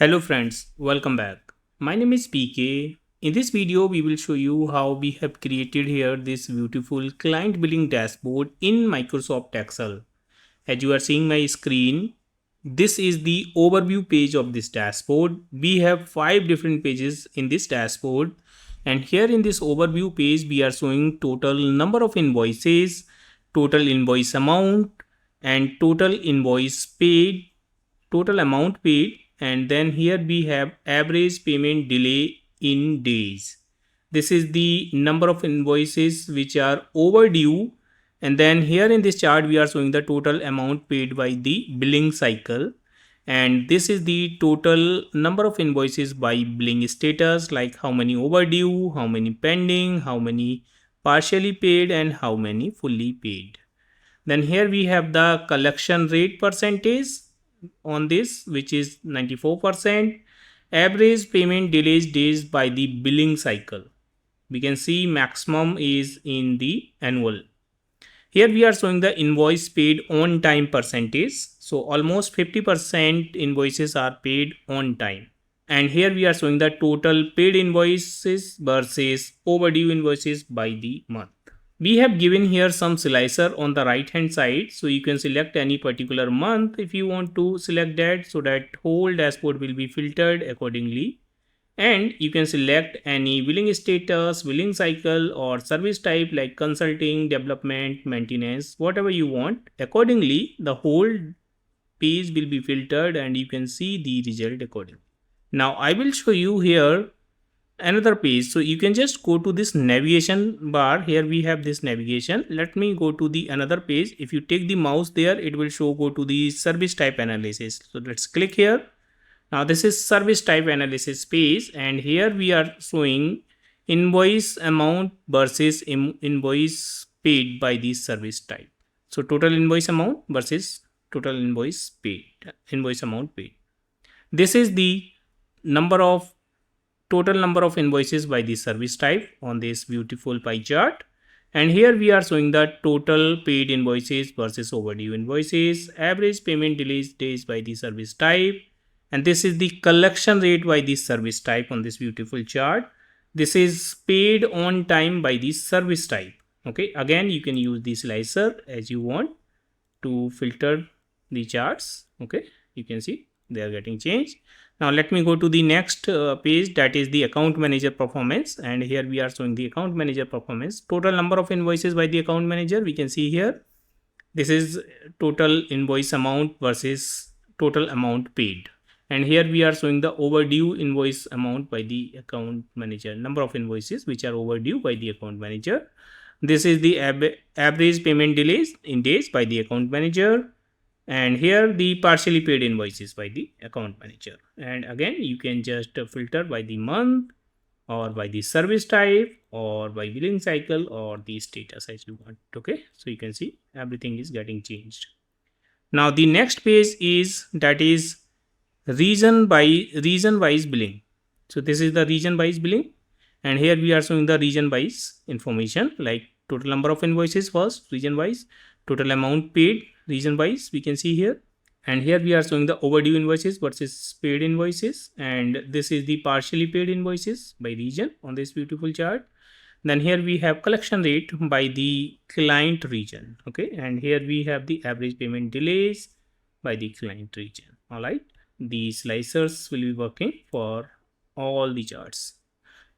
Hello friends, welcome back. My name is PK. In this video, we will show you how we have created here this beautiful client billing dashboard in Microsoft Excel. As you are seeing my screen, this is the overview page of this dashboard. We have 5 different pages in this dashboard, and here in this overview page, we are showing total number of invoices, total invoice amount, and total invoice paid, total amount paid, and then here we have average payment delay in days. This is the number of invoices which are overdue, and then here in this chart we are showing the total amount paid by the billing cycle, and this is the total number of invoices by billing status, like how many overdue, how many pending, how many partially paid, and how many fully paid. Then here we have the collection rate percentage on this, which is 94%. Average payment delays days by the billing cycle. We can see maximum is in the annual. Here we are showing the invoice paid on time percentage. So almost 50% invoices are paid on time. And here we are showing the total paid invoices versus overdue invoices by the month. We have given here some slicer on the right hand side, so you can select any particular month if you want to select that, so that whole dashboard will be filtered accordingly. And you can select any billing status, billing cycle, or service type like consulting, development, maintenance, whatever you want. Accordingly, the whole page will be filtered and you can see the result accordingly. Now I will show you here another page, so you can just go to this navigation bar. Here we have this navigation. Let me go to the another page. If you take the mouse there, it will show go to the service type analysis. So let's click here. Now this is service type analysis page, and here we are showing invoice amount versus invoice paid by the service type. So total invoice amount versus total invoice paid, invoice amount paid. This is the total number of invoices by the service type on this beautiful pie chart. And here we are showing the total paid invoices versus overdue invoices, average payment delays days by the service type, and this is the collection rate by the service type on this beautiful chart. This is paid on time by the service type. Okay, again you can use the slicer as you want to filter the charts. Okay, you can see they are getting changed. Now let me go to the next page, that is the account manager performance, and here we are showing the account manager performance. Total number of invoices by the account manager, we can see here. This is total invoice amount versus total amount paid, and here we are showing the overdue invoice amount by the account manager, number of invoices which are overdue by the account manager. This is the average payment delays in days by the account manager, and here the partially paid invoices by the account manager. And again you can just filter by the month or by the service type or by billing cycle or the status as you want. Okay, so you can see everything is getting changed. Now the next page is, that is region wise billing. So this is the region wise billing, and here we are showing the region wise information, like total number of invoices first region wise, total amount paid region wise, we can see here, and here we are showing the overdue invoices versus paid invoices, and this is the partially paid invoices by region on this beautiful chart. Then here we have collection rate by the client region. Okay, and here we have the average payment delays by the client region. All right, the slicers will be working for all the charts.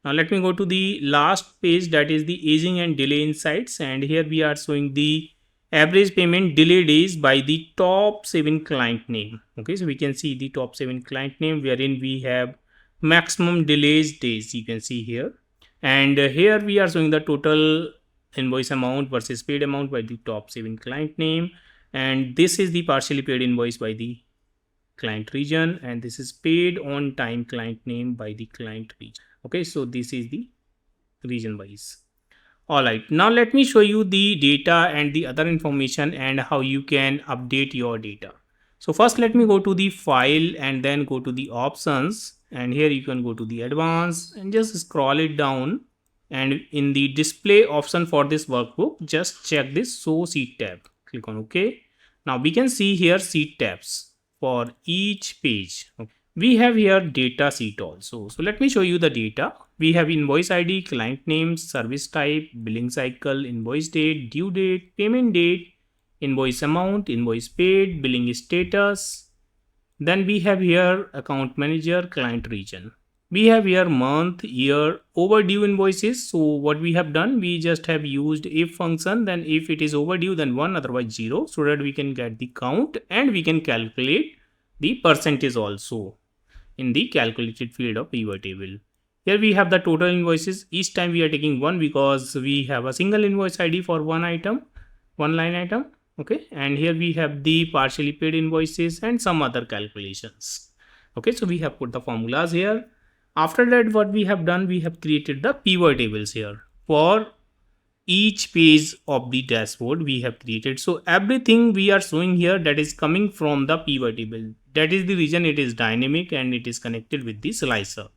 Now let me go to the last page, that is the aging and delay insights, and here we are showing the average payment delay days by the top 7 client name. Okay, so we can see the top 7 client name wherein we have maximum delays days, you can see here. And here we are showing the total invoice amount versus paid amount by the top 7 client name, and this is the partially paid invoice by the client region, and this is paid on time client name by the client region. Okay, so this is the region wise. Alright, now let me show you the data and the other information and how you can update your data. So first let me go to the file and then go to the options, and here you can go to the advanced and just scroll it down, and in the display option for this workbook just check this show sheet tab, click on OK. Now we can see here sheet tabs for each page. Okay. we have here data sheet also. So let me show you the data. We have invoice ID, client name, service type, billing cycle, invoice date, due date, payment date, invoice amount, invoice paid, billing status. Then we have here account manager, client region. We have here month, year, overdue invoices. So what we have done, we just have used if function. Then if it is overdue, then 1, otherwise 0, so that we can get the count and we can calculate the percentage also in the calculated field of pivot table. Here we have the total invoices. Each time we are taking one because we have a single invoice ID for one item, one line item. Okay, and here we have the partially paid invoices and some other calculations. Okay, so we have put the formulas here. After that, what we have done, we have created the pivot tables here for each page of the dashboard we have created. So everything we are showing here, that is coming from the pivot table. That is the reason it is dynamic and it is connected with the slicer.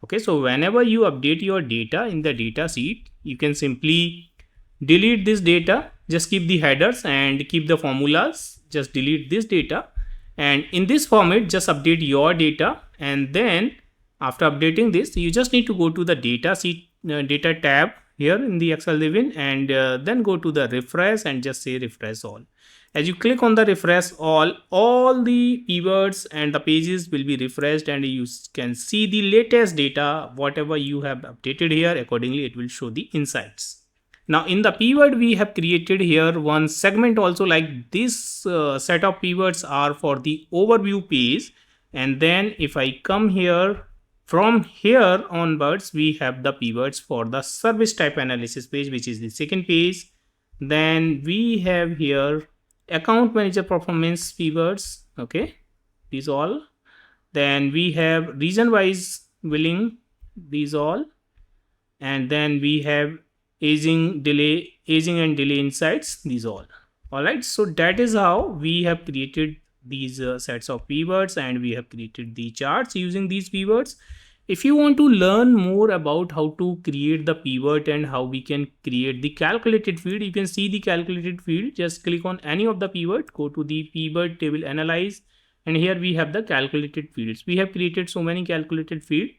Okay, so whenever you update your data in the data sheet, you can simply delete this data, just keep the headers and keep the formulas, just delete this data, and in this format just update your data. And then after updating this, you just need to go to the data sheet data tab here in the Excel living, and then go to the refresh and just say refresh all. As you click on the refresh all the keywords and the pages will be refreshed, and you can see the latest data, whatever you have updated here. Accordingly, it will show the insights. Now in the pivot, we have created here one segment also, like this set of pivots are for the overview page. And then if I come here, from here onwards, we have the pivots for the service type analysis page, which is the second page. Then we have here account manager performance pivots. Okay, these all. Then we have region wise billing, these all. And then we have aging and delay insights, these all. All right, so that is how we have created these sets of pivots, and we have created the charts using these pivots. If you want to learn more about how to create the pivot and how we can create the calculated field, you can see the calculated field. Just click on any of the pivot, go to the pivot table analyze, and here we have the calculated fields. We have created so many calculated fields.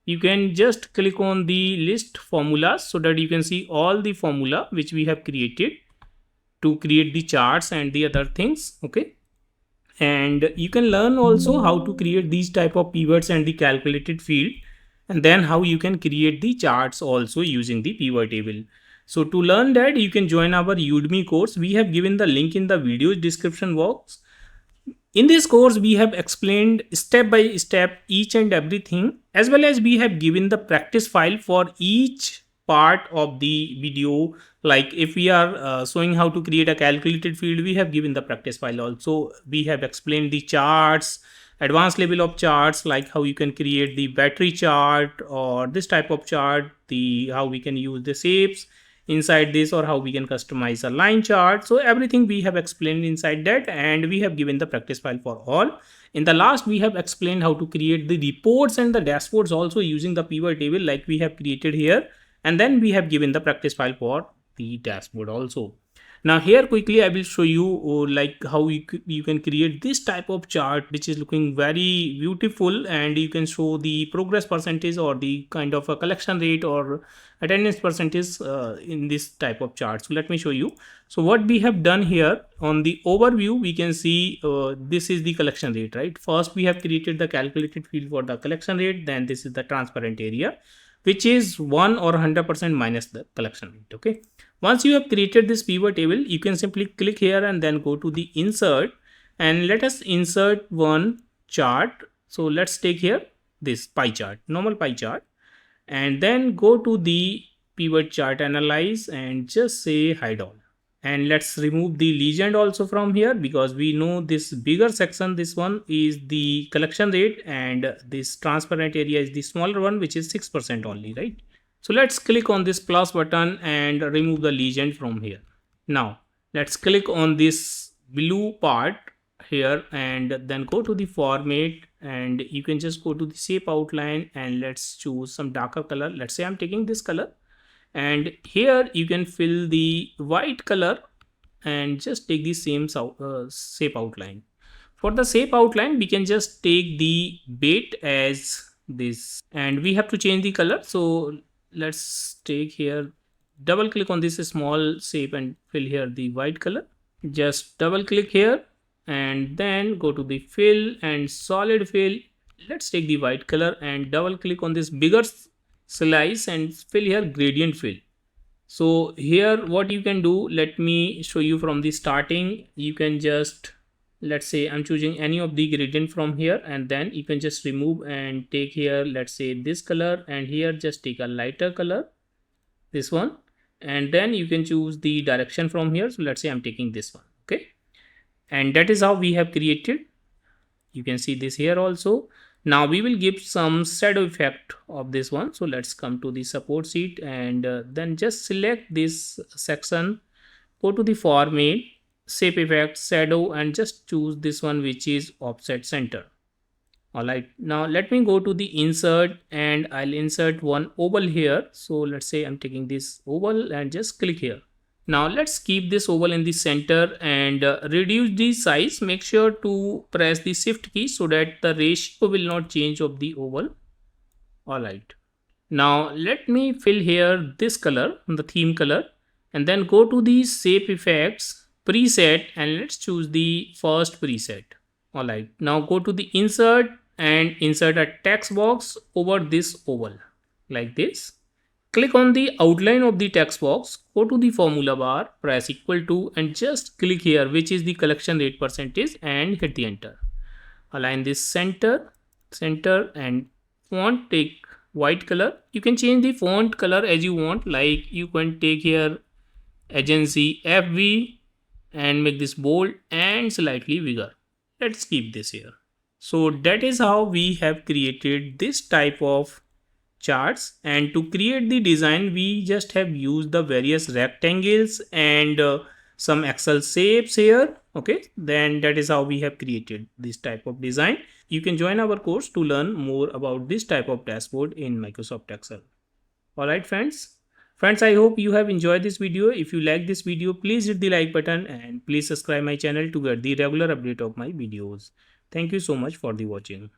You can just click on the list formulas so that you can see all the formula which we have created to create the charts and the other things. Okay, and you can learn also how to create these type of pivots and the calculated field, and then how you can create the charts also using the pivot table. So to learn that, you can join our Udemy course. We have given the link in the video description box. In this course, we have explained step by step each and everything, as well as we have given the practice file for each part of the video. Like if we are showing how to create a calculated field, we have given the practice file also. We have explained the charts, advanced level of charts, like how you can create the battery chart or this type of chart, the how we can use the shapes inside this, or how we can customize a line chart. So everything we have explained inside that, and we have given the practice file for all. In the last, we have explained how to create the reports and the dashboards also using the pivot table, like we have created here, and then we have given the practice file for the dashboard also. Now here quickly I will show you like how you can create this type of chart, which is looking very beautiful, and you can show the progress percentage or the kind of a collection rate or attendance percentage in this type of chart. So let me show you. So what we have done here on the overview, we can see this is the collection rate, right? First we have created the calculated field for the collection rate, then this is the transparent area, which is 1 or 100% minus the collection rate. Okay, once you have created this pivot table, you can simply click here and then go to the insert, and let us insert one chart. So let's take here this pie chart, normal pie chart, and then go to the pivot chart analyze and just say hide all. And let's remove the legend also from here, because we know this bigger section, this one is the collection rate, and this transparent area is the smaller one, which is 6% only, right? So let's click on this plus button and remove the legend from here. Now let's click on this blue part here and then go to the format, and you can just go to the shape outline and let's choose some darker color. Let's say I'm taking this color, and here you can fill the white color and just take the same shape outline. For the shape outline, we can just take the bait as this, and we have to change the color. So let's take here, double click on this small shape and fill here the white color. Just double click here and then go to the fill and solid fill. Let's take the white color and double click on this bigger slice and fill here gradient fill. So here what you can do, let me show you from the starting. You can just, let's say I'm choosing any of the gradient from here, and then you can just remove and take here, let's say this color, and here just take a lighter color, this one, and then you can choose the direction from here. So let's say I'm taking this one. Okay, and that is how we have created. You can see this here also. Now we will give some shadow effect of this one. So let's come to the support sheet and then just select this section, go to the format, shape effect, shadow, and just choose this one, which is offset center. All right, now let me go to the insert and I'll insert one oval here. So let's say I'm taking this oval and just click here. Now let's keep this oval in the center and reduce the size. Make sure to press the shift key so that the ratio will not change of the oval. All right, now let me fill here this color, the theme color, and then go to the shape effects preset and let's choose the first preset. All right, now go to the insert and insert a text box over this oval like this. Click on the outline of the text box, go to the formula bar, press equal to, and just click here, which is the collection rate percentage, and hit the enter. Align this center, and font, take white color. You can change the font color as you want, like you can take here agency FV and make this bold and slightly bigger. Let's keep this here. So that is how we have created this type of charts, and to create the design we just have used the various rectangles and some Excel shapes here. Okay, then that is how we have created this type of design. You can join our course to learn more about this type of dashboard in Microsoft Excel. All right friends, I hope you have enjoyed this video. If you like this video, please hit the like button and please subscribe my channel to get the regular update of my videos. Thank you so much for the watching.